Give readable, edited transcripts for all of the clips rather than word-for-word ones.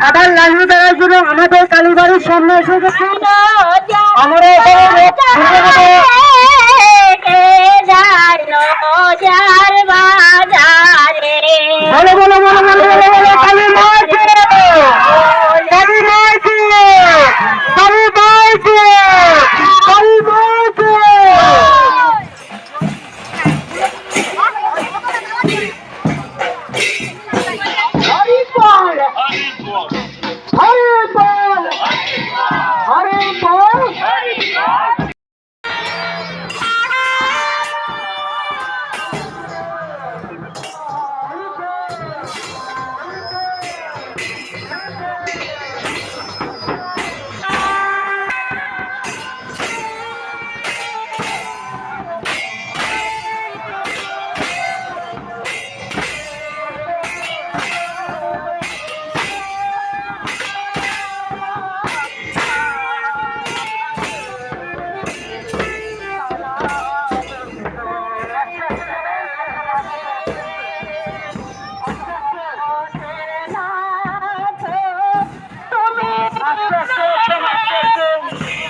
আবার লাইনে দেওয়ার জন্য আমাদের কালীবাড়ির সামনে এসে গেছি। আমরা বলো বলো বলো বলো বলো বলো কালী মাইছে কালী মাইছে কালী মাইছে কালী মাইছে।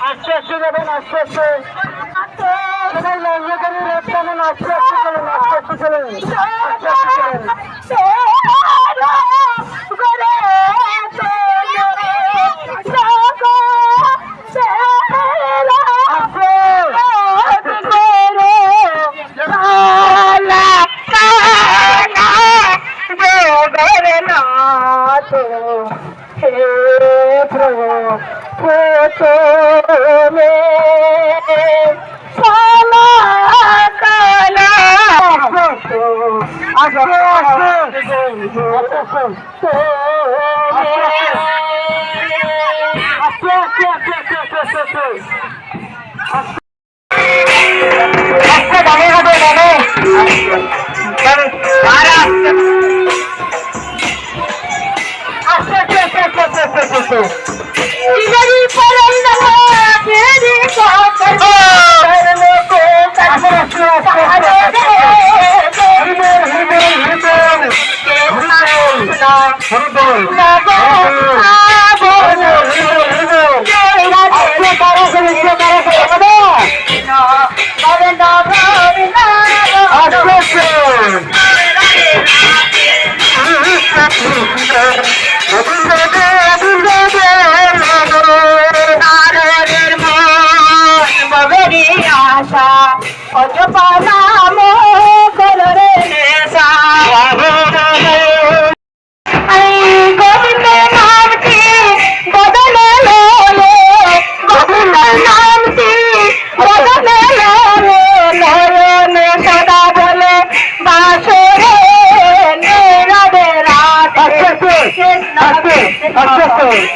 আস্তে আস্তে যাবেন, আস্তে আস্তে সবাই লজ্জা করে রেট পাবেন। আস্তে আস্তে চলেন, আস্তে আস্তে চলেন, আস্তে আস্তে চলেন।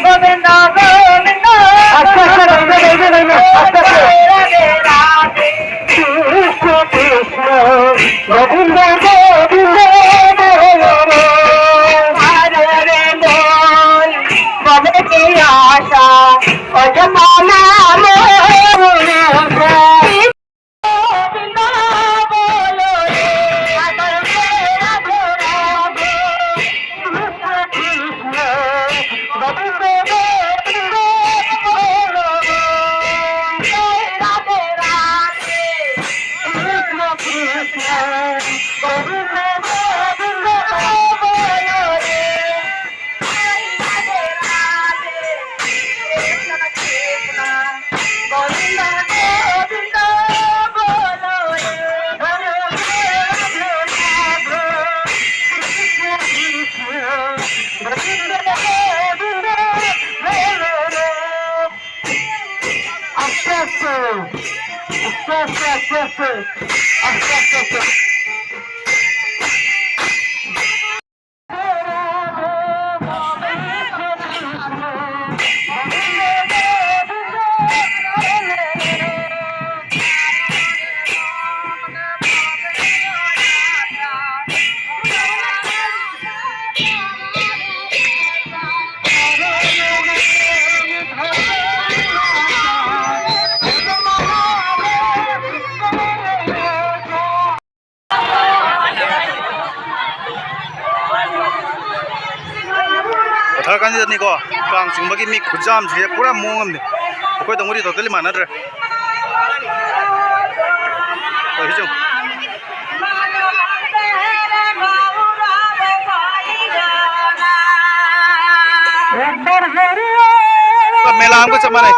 গোবিন্দ গোবিন্দ আস্তে আস্তে আস্তে আস্তে রাধে রাধে কৃষ্ণ কৃষ্ণ গোবিন্দ গোবিন্দ হরে বল বলে কি আশা অজমানা ꯊꯥꯔ ꯀꯥꯟꯁꯤꯗꯅꯤꯀꯣ ꯀꯥꯡ ꯆꯤꯡꯕꯒꯤ ꯃꯤ ꯈꯨꯠꯖꯥꯝꯁꯦ ꯄꯨꯔꯥ ꯃꯑꯣꯡ ꯑꯃꯅꯤ ꯑꯩꯈꯣꯏ ꯇꯧꯕꯗꯤ ꯇꯣꯇꯦꯜꯂꯤ ꯃꯥꯟꯅꯗ꯭ꯔꯦ मेला हमको सब माने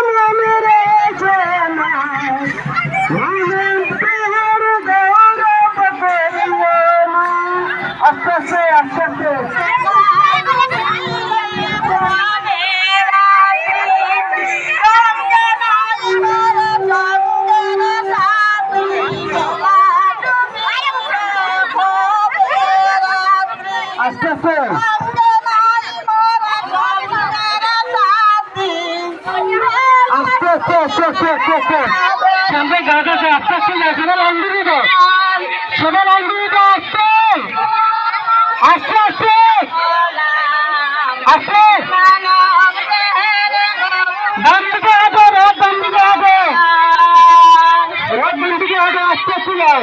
sampai gak ada atas sih ya sudah lanjut itu aste dam juga ada road bandi ada aste sih ya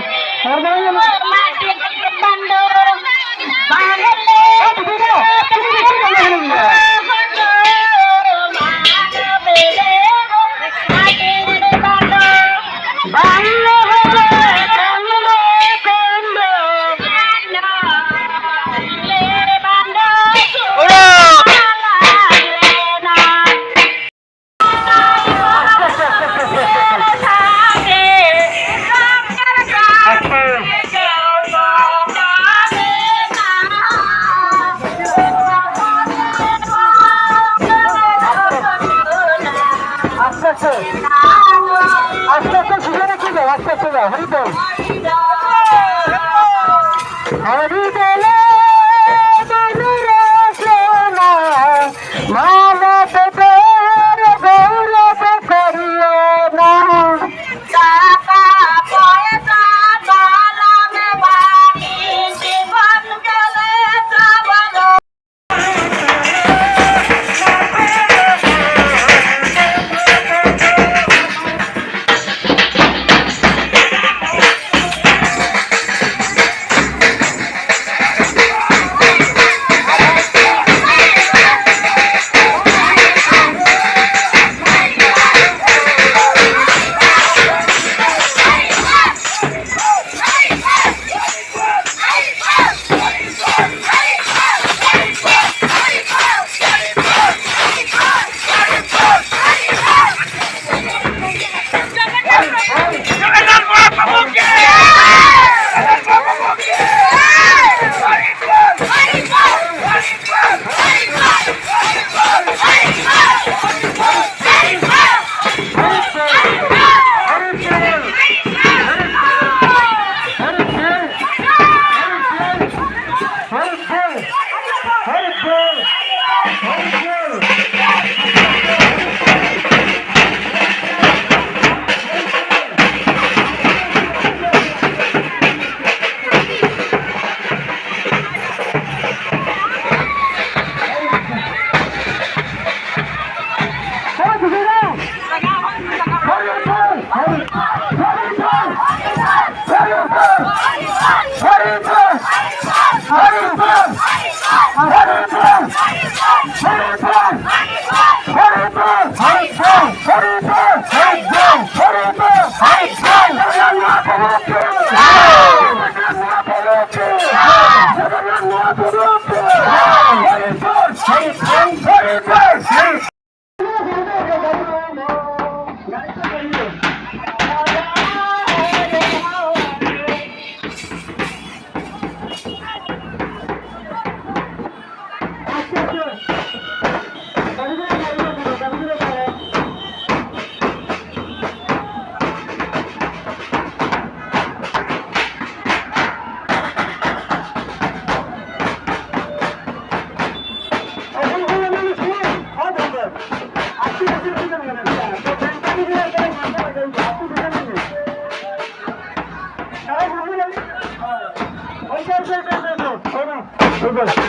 বলবো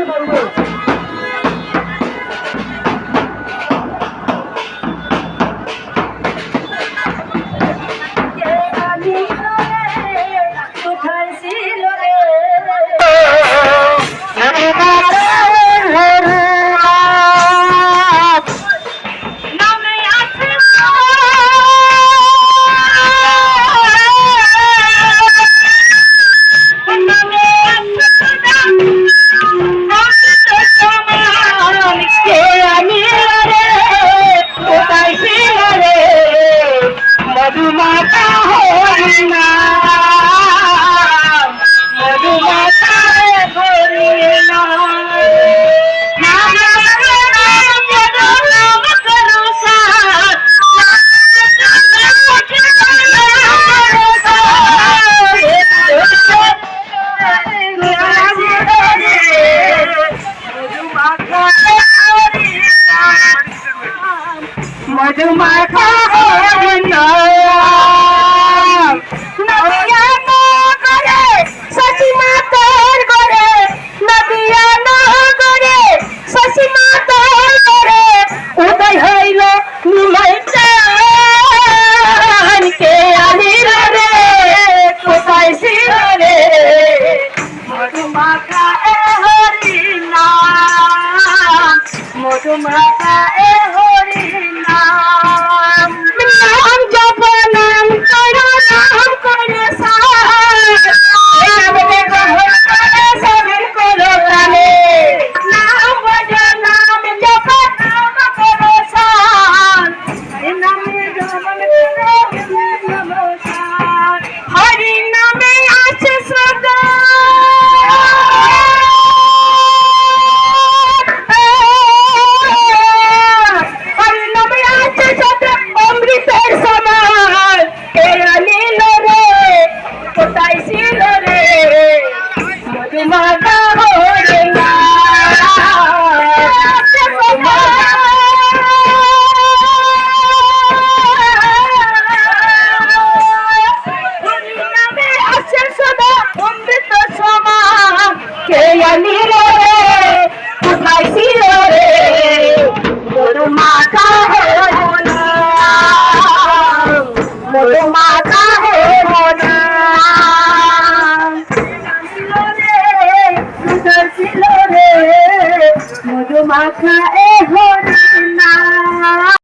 বলবো কোথায় ছিল রে নামে আছে নামে কে আমি রে কোথায় ছিল রে মধুমাতা হরি না মধুমাতা হরি না মধুমাখা হরি নাম নদিয়া নগরে শশী মাতার ঘরে নদিয়া নগরে শশী মাতার ঘরে উদয় হইল নিমাই চান কে আনিল রে কোথায় ছিল রে মধুমাখা হরি নাম মধুমাখা হরি নাম নাম জপ নাম করো নাম করে নাম গ্রহণ করে সেবন করো প্রাণে নাম ভজো নাম জপ নাম করো নামে গ্রহণ করো নমস্কার হরি নামে আছে সদা অমৃতের সমান কে আনিল রে কোথায় ছিল রে মধুমাতা হরি নামে আছে সদা অমৃত সমান কে আনিল রে কোথায় ছিল রে মধুমাতা হরি মধুমাখা হে মধুমাখা এ হরি নাম